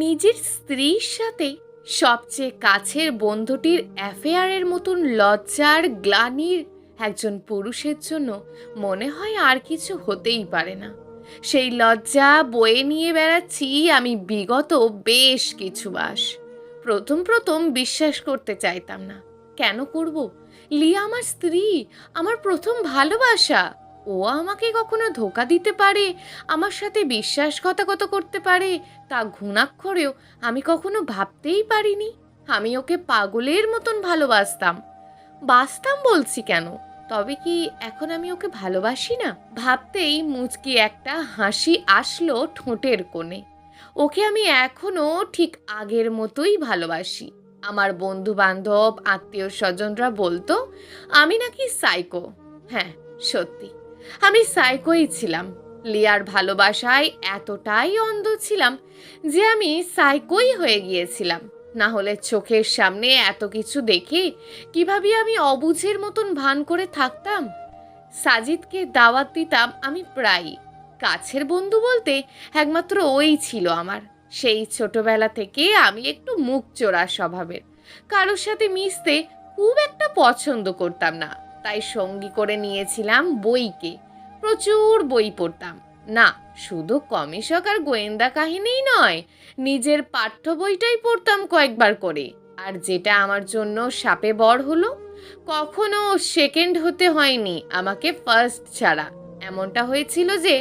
নিজের স্ত্রীর সাথে সবচেয়ে কাছের বন্ধুটির অ্যাফেয়ারের মতন লজ্জার গ্লানির একজন পুরুষের জন্য মনে হয় আর কিছু হতেই পারে না। সেই লজ্জা বয়ে নিয়ে বেড়াচ্ছি আমি বিগত বেশ কিছু মাস। প্রথম প্রথম বিশ্বাস করতে চাইতাম না। কেন করব? লিয়া আমার স্ত্রী, আমার প্রথম ভালোবাসা। ও আমাকে কখনো ধোঁকা দিতে পারে, আমার সাথে বিশ্বাসঘাতকতা করতে পারে, তা ঘুণাক্ষরেও আমি কখনো ভাবতেই পারিনি। আমি ওকে পাগলের মতন ভালোবাসতাম। বাসতাম বলছি কেন, তবে কি এখন আমি ওকে ভালোবাসি না? ভাবতেই মুচকি একটা হাসি আসলো ঠোঁটের কোণে। ওকে আমি এখনো ঠিক আগের মতোই ভালোবাসি। আমার বন্ধু বান্ধব আত্মীয় স্বজনরা বলতো আমি নাকি সাইকো। হ্যাঁ, সত্যি আমি সাইকোই ছিলাম। লিয়ার ভালোবাসায় এতটাই অন্ধ ছিলাম যে আমি সাইকোই হয়ে গিয়েছিলাম। না হলে চোখের সামনে এত কিছু দেখে কিভাবে আমি অবুঝের মতন ভান করে থাকতাম? সাজিদকে দাওয়াত দিতাম আমি প্রায়ই। কাছের বন্ধু বলতে একমাত্র ওই ছিল আমার। সেই ছোটবেলা থেকে আমি একটু মুখ চোরা স্বভাবের, কারোর সাথে মিশতে খুব একটা পছন্দ করতাম না। তাই সঙ্গী করে নিয়েছিলাম বইকে। প্রচুর বই পড়তাম। না, শুধু কমিশক আর গোয়েন্দা কাহিনীই নয়, নিজের পাঠ্য বইটাই পড়তাম কয়েকবার করে। আর যেটা আমার জন্য শাপে বর হলো, কখনো সেকেন্ড হতে হয়নি আমাকে ফার্স্ট ছাড়া। এমনটা হয়েছিল যে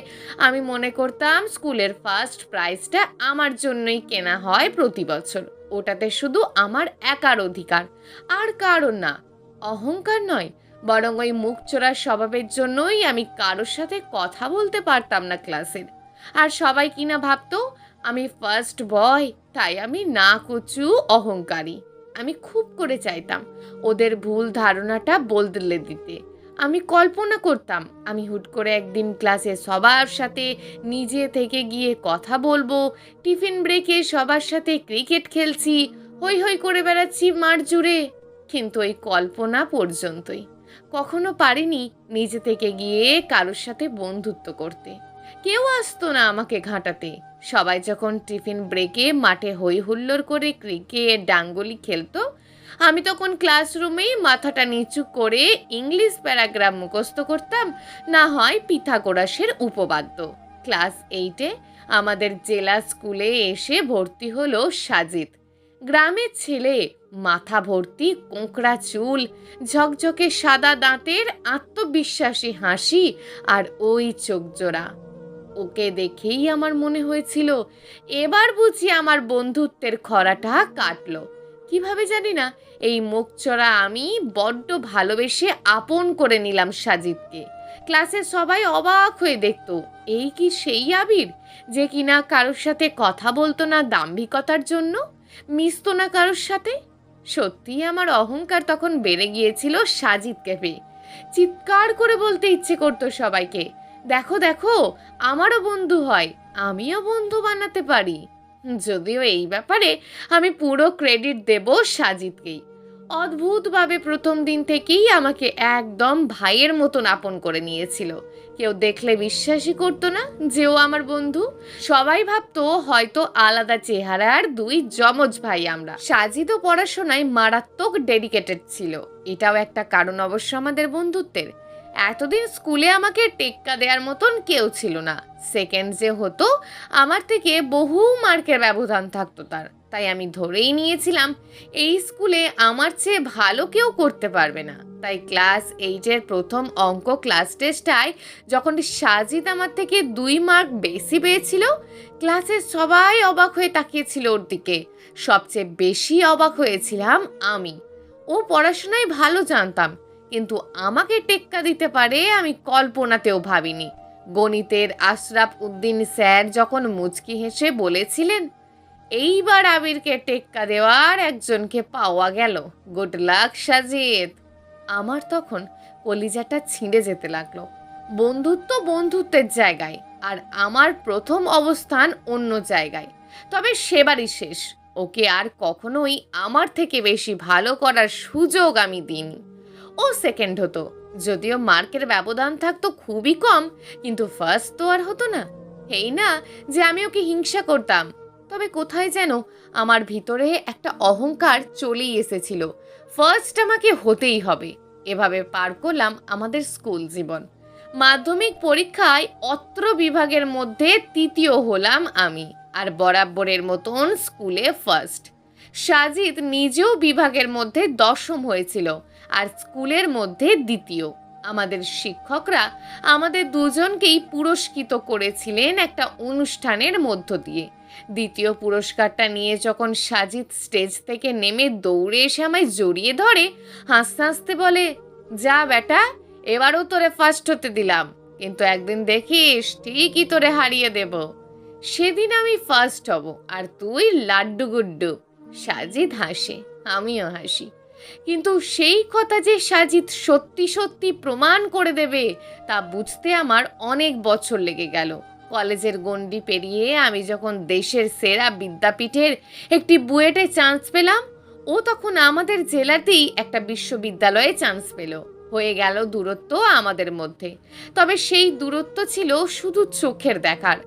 আমি মনে করতাম স্কুলের ফার্স্ট প্রাইজটা আমার জন্যই কেনা হয় প্রতি বছর। ওটাতে শুধু আমার একার অধিকার, আর কারণ না। অহংকার নয়, বরং ওই মুখ চোরার স্বভাবের জন্যই আমি কারোর সাথে কথা বলতে পারতাম না ক্লাসের। আর সবাই কিনা ভাবতো আমি ফার্স্ট বয়, তাই আমি না কুচু অহংকারী। আমি খুব করে চাইতাম ওদের ভুল ধারণাটা বদলে দিতে। আমি কল্পনা করতাম আমি হুট করে একদিন ক্লাসে সবার সাথে নিজে থেকে গিয়ে কথা বলবো, টিফিন ব্রেকে সবার সাথে ক্রিকেট খেলছি, হই হই করে বেড়াচ্ছি মাঠ জুড়ে। কিন্তু ওই কল্পনা পর্যন্তই। কখনো পারিনি নিজে থেকে গিয়ে কারোর সাথে বন্ধুত্ব করতে। কেউ আসতো না আমাকে ঘাঁটাতে। সবাই যখন টিফিন ব্রেকে মাঠে হই হুল্লোড় করে ক্রিকেট ডাঙ্গুলি খেলতো, আমি তখন ক্লাসরুমেই মাথাটা নিচু করে ইংলিশ প্যারাগ্রাফ মুখস্থ করতাম, না হয় পিথাগোরাসের উপপাদ্য। ক্লাস 8-এ আমাদের জেলা স্কুলে এসে ভর্তি হলো সাজিদ। গ্রামের ছেলে, মাথা ভর্তি কোঁকড়া চুল, ঝকঝকে সাদা দাঁতের আত্মবিশ্বাসী হাসি, আর ওই চোখ জোড়া। ওকে দেখেই আমার মনে হয়েছিল এবার বুঝি আমার বন্ধুত্বের খরাটা কাটলো। কিভাবে জানি না, এই মুখচোরা আমি বড্ড ভালোবেসে আপন করে নিলাম সাজিদকে। ক্লাসে সবাই অবাক হয়ে দেখতো, এই কি সেই আবির যে কিনা কারোর সাথে কথা বলতো না দাম্ভিকতার জন্য, মিশতো না কারোর সাথে? সত্যি আমার অহংকার তখন বেড়ে গিয়েছিল সাজিদকে পেয়ে। চিৎকার করে বলতে ইচ্ছে করতো সবাইকে, দেখো দেখো, আমারও বন্ধু হয়, আমিও বন্ধু বানাতে পারি। যদিও এই ব্যাপারে আমি পুরো ক্রেডিট দেব সাজিদকেই। অদ্ভুতভাবে প্রথম দিন থেকেই আমাকে একদম ভাইয়ের মতন আপন করে নিয়েছিল। কেউ দেখলে বিশ্বাসই করতো না যে ও আমার বন্ধু। সবাই ভাবতো হয়তো আলাদা চেহারার দুই যমজ ভাই আমরা। সাজিদও পড়াশোনায় মারাত্মক ডেডিকেটেড ছিল, এটাও একটা কারণ অবশ্য আমাদের বন্ধুত্বের। এতদিন স্কুলে আমাকে টেক্কা দেওয়ার মতন কেউ ছিল না। সেকেন্ড যে হতো, আমার থেকে বহু মার্কের ব্যবধান থাকতো তার। তাই আমি ধরেই নিয়েছিলাম এই স্কুলে আমার চেয়ে ভালো কেউ করতে পারবে না। তাই ক্লাস 8-এর প্রথম অঙ্ক ক্লাস টেস্টটায় যখন সাজিদ আমার থেকে 2 মার্ক বেশি পেয়েছিল, ক্লাসের সবাই অবাক হয়ে তাকিয়েছিল ওর দিকে। সবচেয়ে বেশি অবাক হয়েছিলাম আমি। ও পড়াশোনায় ভালো জানতাম, কিন্তু আমাকে টেক্কা দিতে পারে আমি কল্পনাতেও ভাবিনি। গণিতের আশরাফ উদ্দিন স্যার যখন মুচকি হেসে বলেছিলেন, এইবার আবিরকে টেক্কা দেওয়ার একজনকে পাওয়া গেল, গুড লাক সাজিদ, আমার তখন কলিজাটা ছিঁড়ে যেতে লাগলো। বন্ধুত্ব বন্ধুত্বের জায়গায়, আর আমার প্রথম অবস্থান অন্য জায়গায়। তবে সেবারই শেষ। ওকে আর কখনোই আমার থেকে বেশি ভালো করার সুযোগ আমি দিইনি। ও সেকেন্ড হতো, যদিও মার্কের ব্যবধান থাকতো খুবই কম, কিন্তু ফার্স্ট তো আর হতো না। এই না যে আমি ওকে হিংসা করতাম, তবে কোথায় যেন আমার ভিতরে একটা অহংকার চলেই এসেছিল, ফার্স্ট আমাকে হতেই হবে। এভাবে পার করলাম আমাদের স্কুল জীবন। মাধ্যমিক পরীক্ষায় অত্র বিভাগের মধ্যে তৃতীয় হলাম আমি, আর বরাবরের মতন স্কুলে ফার্স্ট। সাজিদ নিজেও বিভাগের মধ্যে দশম হয়েছিল আর স্কুলের মধ্যে দ্বিতীয়। আমাদের শিক্ষকরা আমাদের দুজনকেই পুরস্কৃত করেছিলেন একটা অনুষ্ঠানের মধ্য দিয়ে। দ্বিতীয় পুরস্কারটা নিয়ে যখন সাজিদ স্টেজ থেকে নেমে দৌড়ে এসে আমায় জড়িয়ে ধরে, হাসতে হাসতে বলে, যা বেটা, এবারও তোরে ফার্স্ট হতে দিলাম, কিন্তু একদিন দেখিস ঠিকই তোরে হারিয়ে দেব। সেদিন আমি ফার্স্ট হব আর তুই লাড্ডু গুড্ডু। সাজিদ হাসে, আমিও হাসি। কিন্তু সেই কথা যে সাজিদ সত্যি সত্যি প্রমাণ করে দেবে তা বুঝতে আমার অনেক বছর লেগে গেল। কলেজের গণ্ডি পেরিয়ে আমি যখন দেশের সেরা বিদ্যাপীঠের একটি বুয়েটে চান্স পেলাম, ও তখন আমাদের জেলাতেই একটা বিশ্ববিদ্যালয়ে চান্স পেল। হয়ে গেল দূরত্ব আমাদের মধ্যে, তবে সেই দূরত্ব ছিল শুধু চোখের দেখার,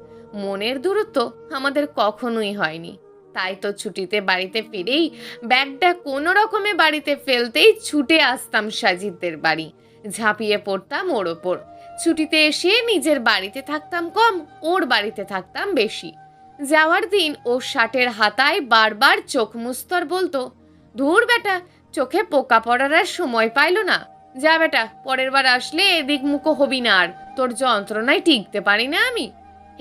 মনের দূরত্ব আমাদের কখনোই হয়নি। তাই তো ছুটিতে বাড়িতে ফিরেই ব্যাগটা কোনো রকমে বাড়িতে ফেলতেই ছুটে আসতাম সাজিদদের বাড়ি, ঝাঁপিয়ে পড়তাম ওর ওপর। ছুটিতে এসে নিজের বাড়িতে থাকতাম কম, ওর বাড়িতে থাকতাম বেশি। যাওয়ার দিন ও শার্টের হাতায় বারবার চোখ মুস্তর বলতো, ধুর বেটা, চোখে পোকা পড়ার আর সময় পাইল না, যা বেটা, পরের বার আসলে এদিক মুখো হবি না, আর তোর যন্ত্রণায় টিকতে পারি না আমি।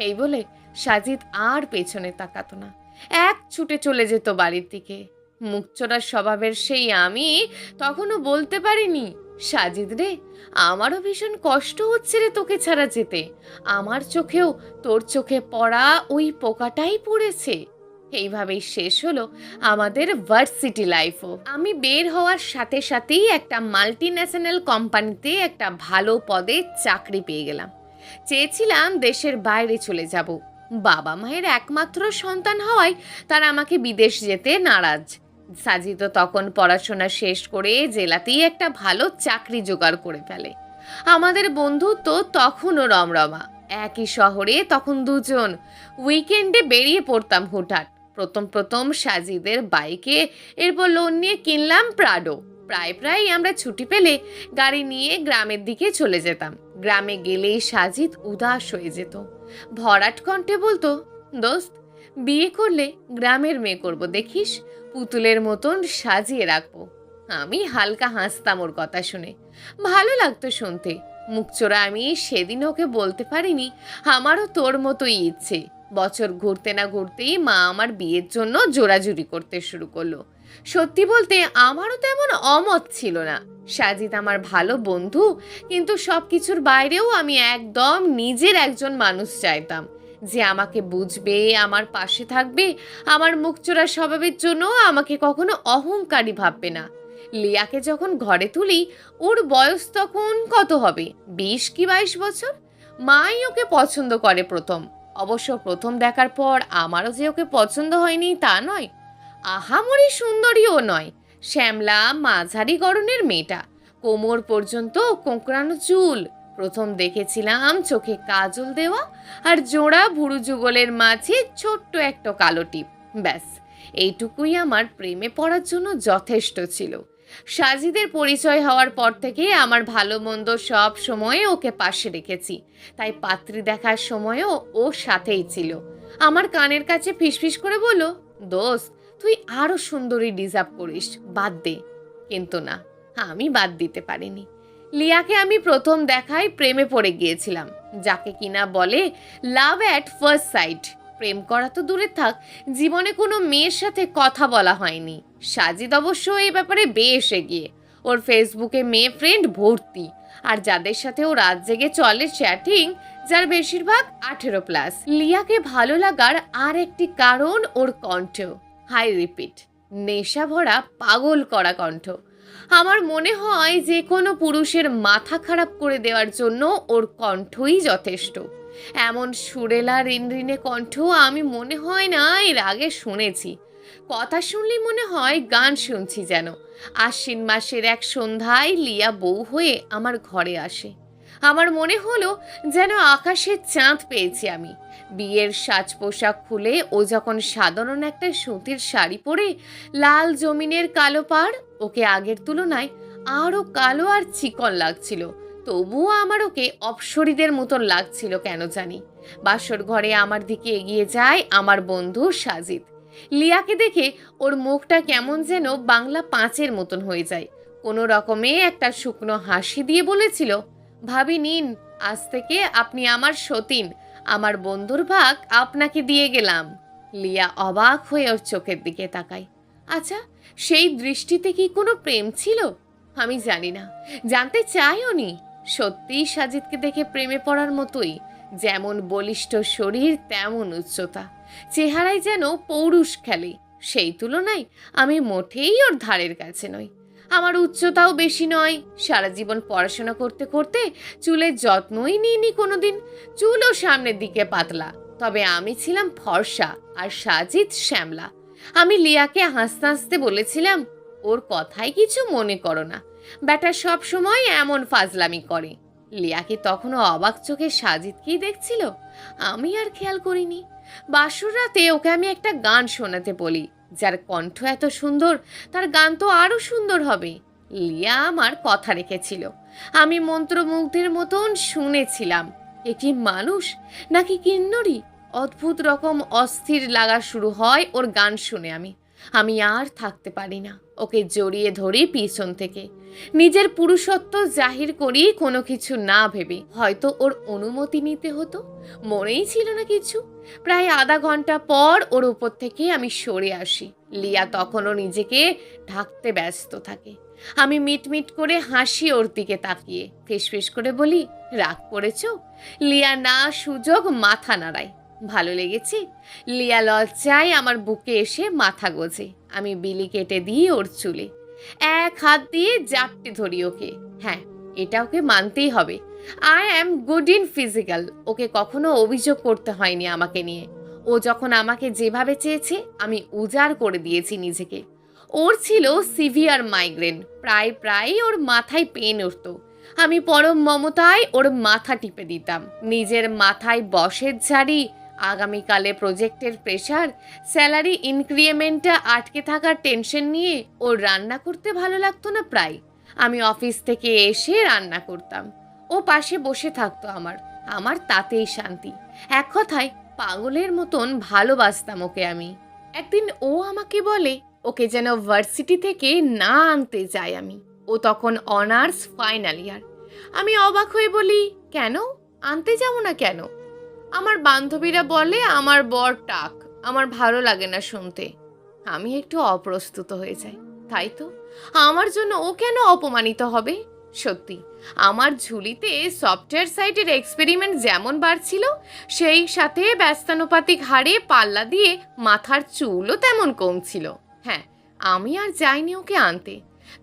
এই বলে সাজিদ আর পেছনে তাকাতো না, এক ছুটে চলে যেত বাড়ির দিকে। মুখচোরা স্বভাবের সেই আমি তখনও বলতে পারিনি, সাজিদ রে, আমারও ভীষণ কষ্ট হচ্ছে রে তোকে ছাড়া যেতে, আমার চোখেও তোর চোখে পড়া ওই পোকাটাই পড়েছে। এইভাবেই শেষ হলো আমাদের ভার্সিটি লাইফও। আমি বের হওয়ার সাথে সাথেই একটা মাল্টি ন্যাশনাল কোম্পানিতে একটা ভালো পদে চাকরি পেয়ে গেলাম। চেয়েছিলাম দেশের বাইরে চলে যাব। বাবা মায়ের একমাত্র সন্তান হওয়ায় তারা আমাকে বিদেশ যেতে নারাজ। সাজিদও তখন পড়াশোনা শেষ করে জেলাতেই একটা ভালো চাকরি জোগাড় করে ফেলে। আমাদের বন্ধুত্ব তখনও রমরমা। একই শহরে তখন দুজন, উইকেন্ডে বেরিয়ে পড়তাম হুটহাট। প্রথম প্রথম সাজিদের বাইকে, এরপর লোন নিয়ে কিনলাম প্রাডো। প্রায় প্রায় আমরা ছুটি পেলে গাড়ি নিয়ে গ্রামের দিকে চলে যেতাম। গ্রামে গেলেই সাজিদ উদাস হয়ে যেত, ভরাট কণ্ঠে বলতো, দোস্ত, বিয়ে করলে গ্রামের মেয়ে করব, দেখিস, পুতুলের মতন সাজিয়ে রাখবো। আমি হালকা হাসতাম ওর কথা শুনে, ভালো লাগতো শুনতে। মুখচোরা আমি সেদিন ওকে বলতে পারিনি আমারও তোর মতোই ইচ্ছে। বছর ঘুরতে না ঘুরতেই মা আমার বিয়ের জন্য জোরাজুরি করতে শুরু করলো। সত্যি বলতে আমারও তেমন অমত ছিল না। সাজিদ আমার ভালো বন্ধু, কিন্তু সব কিছুর বাইরেও আমি একদম নিজের একজন মানুষ চাইতাম, যে আমাকে বুঝবে, আমার পাশে থাকবে, আমার মুখচোরা স্বভাবের জন্য আমাকে কখনো অহংকারী ভাববে না। লিয়াকে যখন ঘরে তুলি, ওর বয়স তখন কত হবে, 20 কি 22 বছর। মাই ওকে পছন্দ করে প্রথম। অবশ্য প্রথম দেখার পর আমারও যে ওকে পছন্দ হয়নি তা নয়। আহামরি সুন্দরীও নয়, শ্যামলা মাঝারি গড়নের মেয়েটা, কোমর পর্যন্ত কোঁকড়ানো চুল। প্রথম দেখেছিলাম চোখে কাজল দেওয়া আর জোড়া ভুরু যুগলের মাঝে ছোট্ট একটা কালো টিপ। ব্যাস, এইটুকুই আমার প্রেমে পড়ার জন্য যথেষ্ট ছিল। সাজিদের পরিচয় হওয়ার পর থেকে আমার ভালো মন্দ সব সময় ওকে পাশে রেখেছি, তাই পাত্রী দেখার সময়ও ও সাথেই ছিল। আমার কানের কাছে ফিসফিস করে বলল, দোস্ত, তুই আরো সুন্দরী ডিজার্ভ করিস, বাদ দে। কিন্তু না, আমি বাদ দিতে পারিনি। লিয়াকে আমি প্রথম দেখায় প্রেমে পড়ে গিয়েছিলাম, যাকে কিনা বলে লাভ অ্যাট ফার্স্ট সাইট। প্রেম করা তো দূরে থাক, জীবনে কোনো মেয়ের সাথে কথা বলা হয়নি। সাজিদ অবশ্য এই ব্যাপারে বেশ এগিয়ে, ওর ফেসবুকে মেয়ে ফ্রেন্ড ভর্তি, আর যাদের সাথে ও রাত জেগে চলে চ্যাটিং, যার বেশিরভাগ 18+। লিয়াকে ভালো লাগার আর একটি কারণ ওর কণ্ঠ, হাই রিপিট, নেশা ভরা পাগল করা কণ্ঠ। আমার মনে হয় যে কোনো পুরুষের মাথা খারাপ করে দেওয়ার জন্য ওর কণ্ঠই যথেষ্ট। এমন সুরেলা রিনরিনে কণ্ঠ আমি মনে হয় না এর আগে শুনেছি। কথা শুনলেই মনে হয় গান শুনছি যেন। আশ্বিন মাসের এক সন্ধ্যায় লিয়া বউ হয়ে আমার ঘরে আসে। আমার মনে হলো যেন আকাশের চাঁদ পেয়েছি আমি। বিয়ের সাজ পোশাক খুলে ও যখন সাধারণ একটা সুতির শাড়ি পরে লাল জমিনের কালো পাড়, ওকে আগের তুলনায় আরও কালো আর চিকন লাগছিল। তবুও আমার ওকে অপ্সরীদের মতন লাগছিল কেন জানি। বাসর ঘরে আমার দিকে এগিয়ে যায় আমার বন্ধু সাজিদ। লিয়াকে দেখে ওর মুখটা কেমন যেন বাংলা পাঁচের মতন হয়ে যায়। কোনো রকমে একটা শুকনো হাসি দিয়ে বলেছিল, ভাবি নিন, আজ থেকে আপনি আমার সতীন, আমার বন্ধুর ভাগ আপনাকে দিয়ে গেলাম। লিয়া অবাক হয়ে ওর চোখের দিকে তাকায়। আচ্ছা, সেই দৃষ্টিতে কি কোনো প্রেম ছিল? আমি জানি না, জানতে চাইও নি। সত্যিই সাজিদকে দেখে প্রেমে পড়ার মতোই, যেমন বলিষ্ঠ শরীর তেমন উচ্চতা, চেহারায় যেন পৌরুষ খেলে। সেই তুলনায় আমি মোটেই ওর ধারের কাছে নই। আমার উচ্চতাও বেশি নয়। সারা জীবন পড়াশোনা করতে করতে চুলের যত্নই নিইনি কোনোদিন। চুলও সামনের দিকে পাতলা, তবে আমি ছিলাম ফর্সা আর সাজিদ শ্যামলা। আমি লিয়াকে হাসতে হাসতে বলেছিলাম, ওর কথাই কিছু মনে করো না, ব্যাটা সব সময় এমন ফাজলামি করে। লিয়া কি তখনও অবাক চোখে সাজিদকেই দেখছিল? আমি আর খেয়াল করিনি। বাসর রাতে ওকে আমি একটা গান শোনাতে বলি, যার কণ্ঠ এত সুন্দর তার গান তো আরো সুন্দর হবে। লিয়া আমার কথা রেখেছিল। আমি মন্ত্রমুগ্ধের মতন শুনেছিলাম। এ কি মানুষ নাকি কিন্নরী? অদ্ভুত রকম অস্থির লাগা শুরু হয় ওর গান শুনে। আমি আর থাকতে পারি না, ওকে জড়িয়ে ধরি পিছন থেকে। নিজের পুরুষত্ব জাহির করি কোনো কিছু না ভেবে। হয়তো ওর অনুমতি নিতে হতো, মনেই ছিল না কিছু। প্রায় আধা ঘন্টা পর ওর উপর থেকে আমি সরে আসি। লিয়া তখনও নিজেকে ঢাকতে ব্যস্ত থাকে। আমি মিটমিট করে হাসি ওর দিকে তাকিয়ে, ফিসফিস করে বলি, রাগ করেছ? লিয়া না সুযোগ মাথা নাড়ায়। ভালো লেগেছে? লিয়া লজ্জায় আমার বুকে এসে মাথা গোজে। আমি বিলি কেটে দিই ওর চুলে, এক হাত দিয়ে জাপটে ধরি ওকে। হ্যাঁ, এটা ওকে মানতেই হবে। I am good in physical. ওকে কখনো অভিযোগ করতে হয়নি আমাকে নিয়ে। ও যখন আমাকে যেভাবে চেয়েছে আমি উজাড় করে দিয়েছি নিজেকে। ওর ছিল সিভিয়ার মাইগ্রেন, প্রায় প্রায় ওর মাথায় পেন উঠত। আমি পরম মমতায় ওর মাথা টিপে দিতাম। নিজের মাথায় বসের ঝাড়ি, আগামীকালে প্রজেক্টের প্রেশার, স্যালারি ইনক্রিমেন্টটা আটকে থাকার টেনশন নিয়ে ওর রান্না করতে ভালো লাগতো না প্রায়। আমি অফিস থেকে এসে রান্না করতাম, ও পাশে বসে থাকতো। আমার তাতেই শান্তি। এক কথায় পাগলের মতন ভালোবাসতাম ওকে আমি। একদিন ও আমাকে বলে ওকে যেন ভার্সিটি থেকে না আনতে যাই আমি। ও তখন অনার্স ফাইনাল ইয়ার। আমি অবাক হয়ে বলি, কেন আনতে যাবো না কেন? আমার বান্ধবীরা বলে আমার বর টাক, আমার ভালো লাগে না শুনতে। আমি একটু অপ্রস্তুত হয়ে যাই। তাই তো, আমার জন্য ও কেন অপমানিত হবে? সত্যি, আমার ঝুলিতে সফটওয়্যার সাইটের এক্সপেরিমেন্ট যেমন বাড়ছিল, সেই সাথে ব্যস্তানুপাতিক হারে পাল্লা দিয়ে মাথার চুলও তেমন কমছিল। হ্যাঁ, আমি আর যাইনি ওকে আনতে।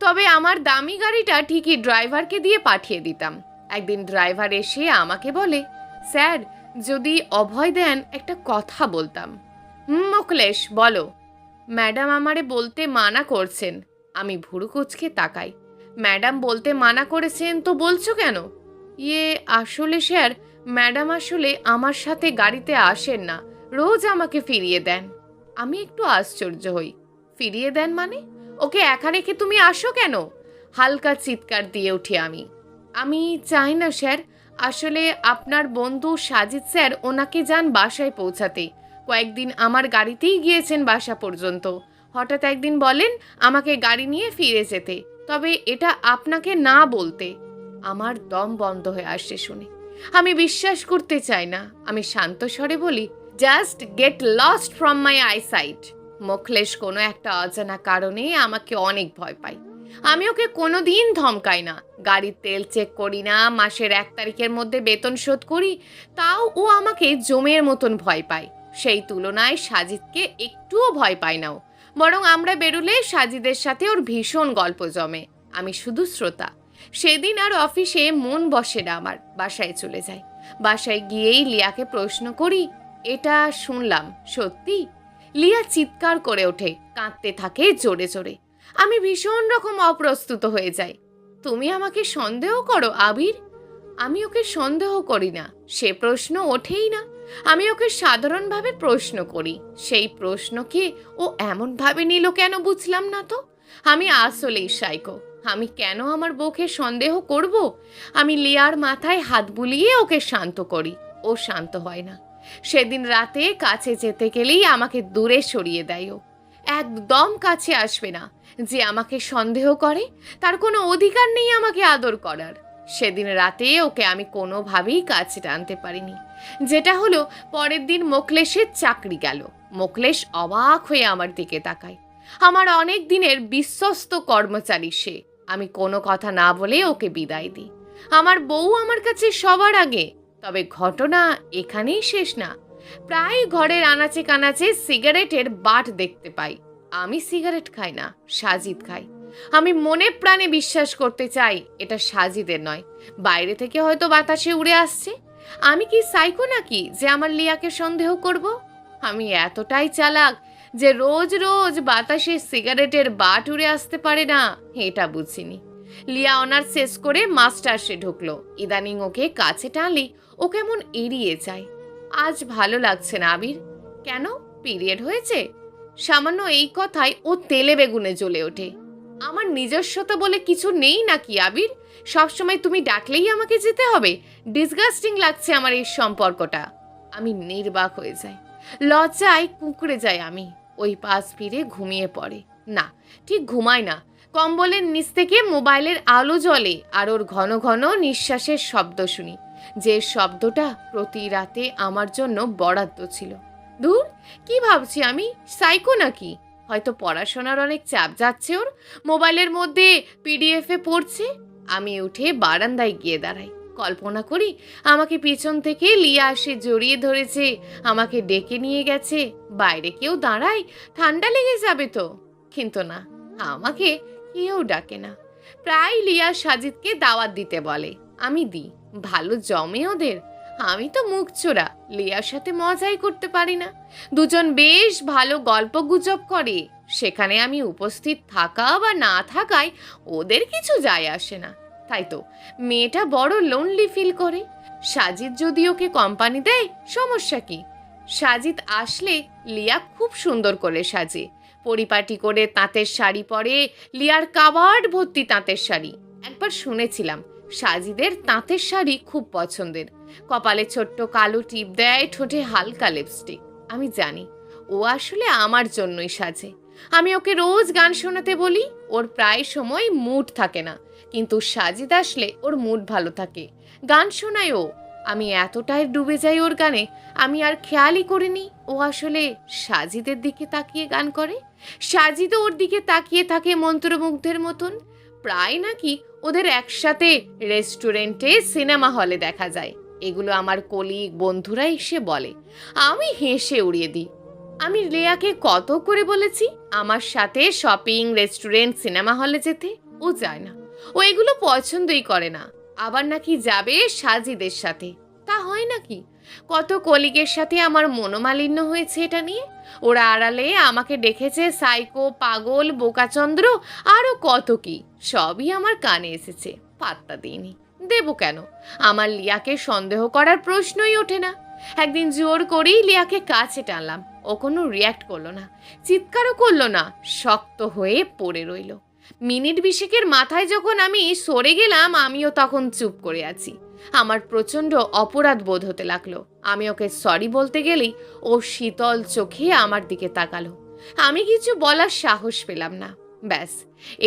তবে আমার দামি গাড়িটা ঠিকই ড্রাইভারকে দিয়ে পাঠিয়ে দিতাম। একদিন ড্রাইভার এসে আমাকে বলে, স্যার, যদি অভয় দেন একটা কথা বলতাম। অখিলেশ, বলো। ম্যাডাম আমারে বলতে মানা করছেন। আমি ভুরু কুঁচকে তাকাই। ম্যাডাম বলতে মানা করেছেন তো বলছো কেন? আসলে স্যার, ম্যাডাম আসলে আমার সাথে গাড়িতে আসেন না, রোজ আমাকে ফিরিয়ে দেন। আমি একটু আশ্চর্য হই। ফিরিয়ে দেন মানে? ওকে একা রেখে তুমি আসো কেন? হালকা চিৎকার দিয়ে উঠি আমি চাই না স্যার। আসলে আপনার বন্ধু সাজিদ স্যার ওনাকে যান বাসায় পৌঁছাতে। কয়েকদিন আমার গাড়িতেই গিয়েছেন বাসা পর্যন্ত। হঠাৎ একদিন বলেন আমাকে গাড়ি নিয়ে ফিরে যেতে, তবে এটা আপনাকে না বলতে। আমার দম বন্ধ হয়ে আসছে শুনে। আমি বিশ্বাস করতে চাই না। আমি শান্ত স্বরে বলি, just get lost from my eyesight. Mokhlesh কোনো একটা অজানা কারণে আমাকে অনেক ভয় পায়। আমি ওকে কোনো দিন ধমকাই না, গাড়ির তেল চেক করি না, মাসের 1 তারিখের মধ্যে বেতন শোধ করি, তাও ও আমাকে জমের মতন ভয় পায়। সেই তুলনায় সাজিদকে একটুও ভয় পায় না ও। বরং আমরা বেরোলে সাজিদের সাথে ওর ভীষণ গল্প জমে। আমি শুধু শ্রোতা। সেদিন আর অফিসে মন বসে না আমার, বাসায় চলে যাই। বাসায় গিয়েই লিয়াকে প্রশ্ন করি, এটা শুনলাম সত্যি? লিয়া চিৎকার করে ওঠে, কাঁদতে থাকে জোরে জোরে। আমি ভীষণ রকম অপ্রস্তুত হয়ে যাই। তুমি আমাকে সন্দেহ করো আবির? আমি ওকে সন্দেহ করি না, সে প্রশ্ন ওঠেই না। আমি ওকে সাধারণভাবে প্রশ্ন করি, সেই প্রশ্নকে ও এমনভাবে নিল কেন বুঝলাম না তো। আমি আসলেই সাইকো। আমি কেন আমার বউকে সন্দেহ করব? আমি লিয়ার মাথায় হাত বুলিয়ে ওকে শান্ত করি, ও শান্ত হয় না। সেদিন রাতে কাছে যেতে গেলেই আমাকে দূরে সরিয়ে দেয় ও। একদম কাছে আসবে না। যে আমাকে সন্দেহ করে তার কোনো অধিকার নেই আমাকে আদর করার। সেদিন রাতে ওকে আমি কোনোভাবেই কাছে টানতে পারিনি। যেটা হলো, পরের দিন মোকলেশের চাকরি গেল। মোকলেশ অবাক হয়ে আমার দিকে তাকায়। আমার অনেক দিনের বিশ্বস্ত কর্মচারী সে। আমি কোনো কথা না বলে ওকে বিদায় দিই। আমার বউ আমার কাছে সবার আগে। তবে ঘটনা এখানেই শেষ না। প্রায় ঘরের আনাচে কানাচে সিগারেটের বাট দেখতে পাই। আমি সিগারেট খাই না, সাজিদ খাই। আমি মনে প্রাণে বিশ্বাস করতে চাই এটা সাজিদের নয়, বাইরে থেকে হয়তো বাতাসে উড়ে আসছে। আমি কি সাইকো নাকি যে আমার লিয়াকে সন্দেহ করব? আমি এতটাই চালাক যে রোজ রোজ বাতাসে সিগারেটের বাট উড়ে আসতে পারে না, এটা বুঝিনি। লিয়া অনার্স শেষ করে মাস্টার্সে ঢুকলো। ইদানিং ওকে কাছে টানলি ও কেমন এড়িয়ে যায়। আজ ভালো লাগছে না আবির। কেন? পিরিয়ড হয়েছে? সামান্য এই কথায় ও তেলে বেগুনে জ্বলে ওঠে। আমার নিজস্বতা বলে কিছু নেই নাকি আবির? সবসময় তুমি ডাকলেই আমাকে যেতে হবে? ডিসগাস্টিং লাগছে আমার এই সম্পর্কটা। আমি নির্বাক হয়ে যাই, লজ্জায় কুঁকড়ে যাই। আমি ওই পাশ ফিরে ঘুমিয়ে পড়ে। না, ঠিক ঘুমায় না। কম্বলের নিচ থেকে মোবাইলের আলো জ্বলে আর ওর ঘন ঘন নিঃশ্বাসের শব্দ শুনি, যে শব্দটা প্রতি রাতে আমার জন্য বরাদ্দ ছিল। ধুর, কি ভাবছি আমি? সাইকো নাকি? হয়তো পড়াশোনার অনেক চাপ যাচ্ছে ওর, মোবাইলের মধ্যে পিডিএফে পড়ছে। আমি উঠে বারান্দায় গিয়ে দাঁড়াই। কল্পনা করি আমাকে পিছন থেকে লিয়া এসে জড়িয়ে ধরেছে, আমাকে ডেকে নিয়ে গেছে। বাইরে কেউ দাঁড়ায়, ঠান্ডা লেগে যাবে তো। কিন্তু না, আমাকে কেউ ডাকে না। প্রায় লিয়া সাজিদকে দাওয়াত দিতে বলে, আমি দিই। ভালো জমে ওদের। আমি তো মুখ চোরা, লিয়ার সাথে মজাই করতে পারি না। দুজন বেশ ভালো গল্প গুজব করে, সেখানে আমি উপস্থিত থাকা বা না থাকায় ওদের কিছু যায় আসে না। তাই তো মেয়েটা বড় লোনলি ফিল করে। সাজিদ যদি ওকে কোম্পানি দেয়, সমস্যা কি? সাজিদ আসলে লিয়া খুব সুন্দর করে সাজে, পরিপাটি করে তাঁতের শাড়ি পরে। লিয়ার কাবার্ড ভর্তি তাঁতের শাড়ি। একবার শুনেছিলাম সাজিদের তাঁতের শাড়ি খুব পছন্দের। কপালে ছোট্ট কালো টিপ দেয়, ঠোঁটে হালকা লিপস্টিক। আমি জানি ও আসলে আমার জন্যই সাজে। আমি ওকে রোজ গান শোনাতে বলি, ওর প্রায় সময় মুড থাকে না, কিন্তু সাজিদ আসলে ওর মুড ভালো থাকে। গান শোনায় ও। আমি এতটাই ডুবে যাই ওর গানে, আমি আর খেয়ালই করিনি ও আসলে সাজিদের দিকে তাকিয়ে গান করে। সাজিদও ওর দিকে তাকিয়ে থাকে মন্ত্রমুগ্ধের মতন। প্রায় নাকি ওদের একসাথে রেস্টুরেন্টে, সিনেমা হলে দেখা যায়। এগুলো আমার কলিগ বন্ধুরা এসে বলে। আমি হেসে উড়িয়ে দিই। আমি লেয়াকে কত করে বলেছি আমার সাথে শপিং, রেস্টুরেন্ট, সিনেমা হলে যেতে। ও যায় না, ও এগুলো পছন্দই করে না। আবার নাকি যাবে সাজিদের সাথে। তা হয় নাকি? কত কলিগের সাথে আমার মনোমালিন্য হয়েছে এটা নিয়ে। ওরা আড়ালে আমাকে ডেকেছে সাইকো, পাগল, বোকাচন্দ্র, আরও কত কি। সবই আমার কানে এসেছে, পাত্তা দিইনি। দেব কেন? আমার লিয়াকে সন্দেহ করার প্রশ্নই ওঠে না। একদিন জোর করেই লিয়াকে কাছে টানলাম। ও কোনো রিয়্যাক্ট করলো না, চিৎকারও করলো না, শক্ত হয়ে পড়ে রইল। মিনিট 20 মাথায় যখন আমি সরে গেলাম, আমিও তখন চুপ করে আছি। আমার প্রচণ্ড অপরাধ বোধ হতে লাগলো। আমি ওকে সরি বলতে গেলেই ও শীতল চোখে আমার দিকে তাকালো। আমি কিছু বলার সাহস পেলাম না। ব্যাস,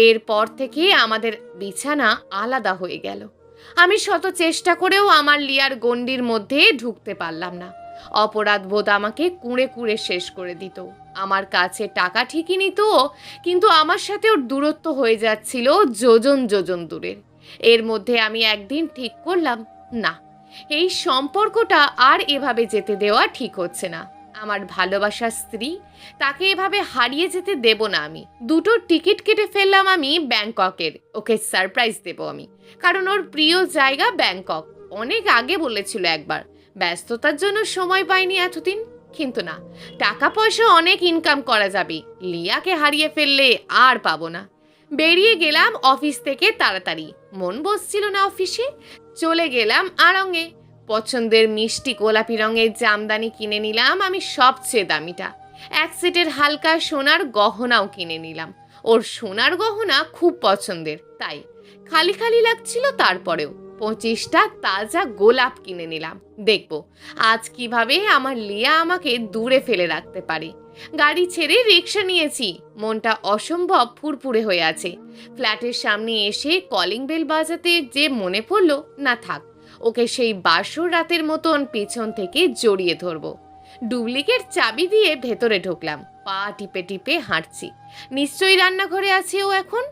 এরপর থেকে আমাদের বিছানা আলাদা হয়ে গেল। আমি শত চেষ্টা করেও আমার লিয়ার গণ্ডির মধ্যে ঢুকতে পারলাম না। অপরাধ বোধ আমাকে কুঁড়ে কুঁড়ে শেষ করে দিত। আমার কাছে টাকা ঠিকই নিত, কিন্তু আমার সাথে ওর দূরত্ব হয়ে যাচ্ছিল যোজন যোজন দূরের। এর মধ্যে আমি একদিন ঠিক করলাম, না, এই সম্পর্কটা আর এভাবে যেতে দেওয়া ঠিক হচ্ছে না। আমার ভালোবাসার স্ত্রী, তাকে এভাবে হারিয়ে যেতে দেব না আমি। 2টো টিকিট কেটে ফেললাম আমি ব্যাংককের। ওকে সারপ্রাইজ দেব আমি, কারণ ওর প্রিয় জায়গা ব্যাংকক। অনেক আগে বলেছিল একবার, ব্যস্ততার জন্য সময় পাইনি এতদিন। কিন্তু না, টাকা পয়সা অনেক ইনকাম করা যাবে। লিয়াকে হারিয়ে ফেললে আর পাবো না। বেরিয়ে গেলাম অফিস থেকে তাড়াতাড়ি। মন বসছিল না অফিসে। চলে গেলাম আড়ংয়ে। পছন্দের মিষ্টি গোলাপি রঙের জামদানি কিনে নিলাম আমি, সবচেয়ে দামিটা। এক সেটের হালকা সোনার গহনাও কিনে নিলাম। ওর সোনার গহনা খুব পছন্দের, তাই খালি খালি লাগছিল। তারপরেও 25টা তাজা গোলাপ কিনে নিলাম। দেখব আজ কিভাবে আমার লিয়া আমাকে দূরে ফেলে রাখতে পারে। গাড়ি ছেড়ে রিক্সা নিয়েছি। মনটা অসম্ভব ফুরফুরে হয়ে আছে। ফ্ল্যাটের সামনে এসে কলিং বেল বাজাতে যে মনে পড়লো, না থাক, ওকে সেই বাসর রাতের মতন পেছন থেকে জড়িয়ে ধরবো। ডুপ্লিকেট চাবি দিয়ে ভেতরে ঢুকলাম। পা টিপে টিপে হাঁটছি। নিশ্চয়ই রান্নাঘরে আছে ও এখন।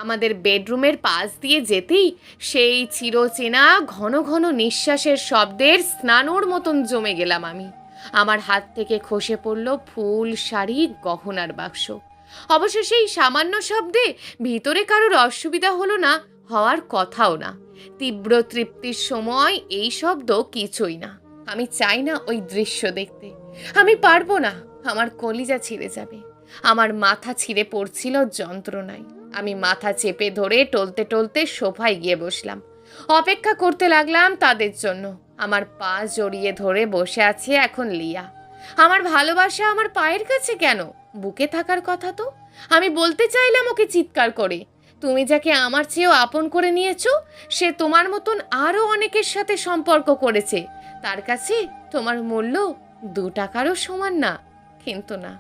আমাদের বেডরুমের পাশ দিয়ে যেতেই সেই চিরচেনা ঘন ঘন নিঃশ্বাসের শব্দের স্নানুর মতন জমে গেলাম আমি। আমার হাত থেকে খসে পড়ল ফুল, শাড়ি, গহনার বাক্স। অবশ্য সেই সামান্য শব্দে ভিতরে কারোর অসুবিধা হলো না, হওয়ার কথাও না। তীব্র তৃপ্তির সময় এই শব্দ কিছুই না। আমি চাই না ওই দৃশ্য দেখতে। আমি পারবো না, আমার কলিজা ছিঁড়ে যাবে। আমার মাথা ছিঁড়ে পড়ছিল যন্ত্রণায়। আমি মাথা চেপে ধরে টলতে টলতে সোফায় গিয়ে বসলাম। অপেক্ষা করতে লাগলাম তাদের জন্য। আমার পা জড়িয়ে ধরে বসে আছে এখন লিয়া। আমার ভালোবাসা আমার পায়ের কাছে কেন? বুকে থাকার কথা তো। আমি বলতে চাইলাম ওকে চিৎকার করে, তুমি যাকে আমার চেয়েও আপন করে নিয়েছো, সে তোমার মতন আরও অনেকের সাথে সম্পর্ক করেছে। তার কাছে তোমার মূল্য 2 টাকারও সমান না। কিন্তু না,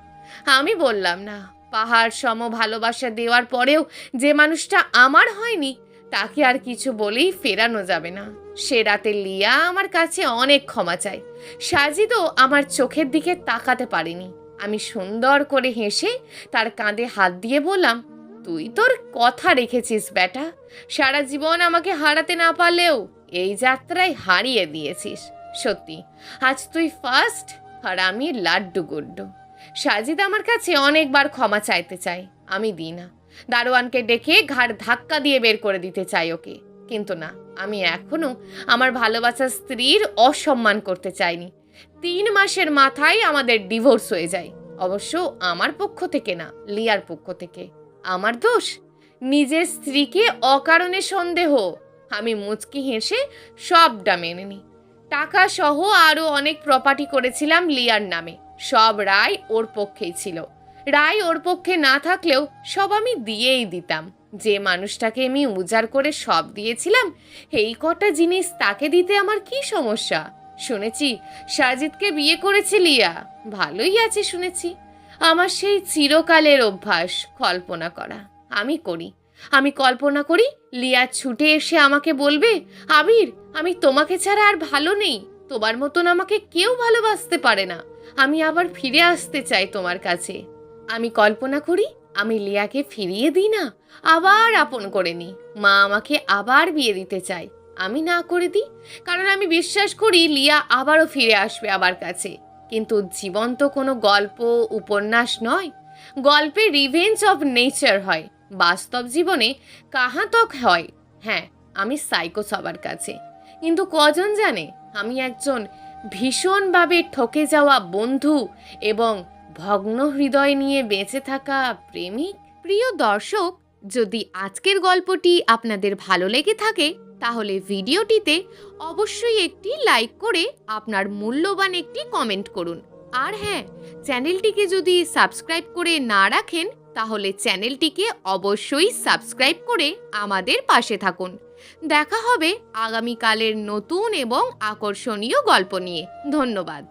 আমি বললাম না। পাহাড় সম ভালোবাসা দেওয়ার পরেও যে মানুষটা আমার হয়নি, তাকে আর কিছু বলেই ফেরানো যাবে না। সে রাতে লিয়া আমার কাছে অনেক ক্ষমা চায়। সাজিদও আমার চোখের দিকে তাকাতে পারেনি। আমি সুন্দর করে হেসে তার কাঁধে হাত দিয়ে বললাম, তুই তোর কথা রেখেছিস বেটা। সারা জীবন আমাকে হারাতে না পারলেও এই যাত্রায় হারিয়ে দিয়েছিস। সত্যি আজ তুই ফার্স্ট আর আমি লাড্ডু গুড্ডু। সাজিদ আমার কাছে অনেকবার ক্ষমা চাইতে চাই, আমি দিই না। দারোয়ানকে ডেকে ঘাড় ধাক্কা দিয়ে বের করে দিতে চাই ওকে, কিন্তু না, আমি এখনো আমার ভালোবাসার স্ত্রীর অসম্মান করতে চাইনি। 3 মাসের মাথায় আমাদের ডিভোর্স হয়ে যায়। অবশ্য আমার পক্ষ থেকে না, লিয়ার পক্ষ থেকে। আমার দোষ? নিজের স্ত্রীকে অকারণে সন্দেহ। আমি মুচকি হেসে সবটা মেনে নিই। টাকা সহ আরও অনেক প্রপার্টি করেছিলাম লিয়ার নামে। সব রায় ওর পক্ষেই ছিল। রায় ওর পক্ষে না থাকলেও সব আমি দিয়েই দিতাম। যে মানুষটাকে আমি উজাড় করে সব দিয়েছিলাম, এই কটা জিনিস তাকে দিতে আমার কি সমস্যা? শুনেছি সাজিদকে বিয়ে করেছে লিয়া। ভালোই আছে শুনেছি। আমার সেই চিরকালের অভ্যাস কল্পনা করা। আমি কল্পনা করি লিয়া ছুটে এসে আমাকে বলবে, আবির, আমি তোমাকে ছাড়া আর ভালো নেই। তোমার মতন আমাকে কেউ ভালোবাসতে পারে না। আমি আবার ফিরে আসতে চাই তোমার কাছে। আমি কল্পনা করি আমি লিয়াকে ফিরিয়ে দিই না, আবার আপন করে নিই। মা আমাকে আবার বিয়ে দিতে চায়, আমি না করে দিই। কারণ আমি বিশ্বাস করি লিয়া আবারও ফিরে আসবে আমার কাছে। কিন্তু জীবন তো কোনো গল্প উপন্যাস নয়। গল্পে রিভেঞ্জ অফ নেচার হয়, বাস্তব জীবনে কাহাতক হয়। হ্যাঁ, আমি সাইকো সবার কাছে, কিন্তু কজন জানে আমি একজন ভীষণভাবে ঠকে যাওয়া বন্ধু এবং ভগ্ন হৃদয় নিয়ে বেঁচে থাকা প্রেমিক। প্রিয় দর্শক, যদি আজকের গল্পটি আপনাদের ভালো লেগে থাকে তাহলে ভিডিওটিতে অবশ্যই একটি লাইক করে আপনার মূল্যবান একটি কমেন্ট করুন। আর হ্যাঁ, চ্যানেলটিকে যদি সাবস্ক্রাইব করে না রাখেন তাহলে চ্যানেলটিকে অবশ্যই সাবস্ক্রাইব করে আমাদের পাশে থাকুন। দেখা হবে আগামীকালের নতুন এবং আকর্ষণীয় গল্প নিয়ে। ধন্যবাদ।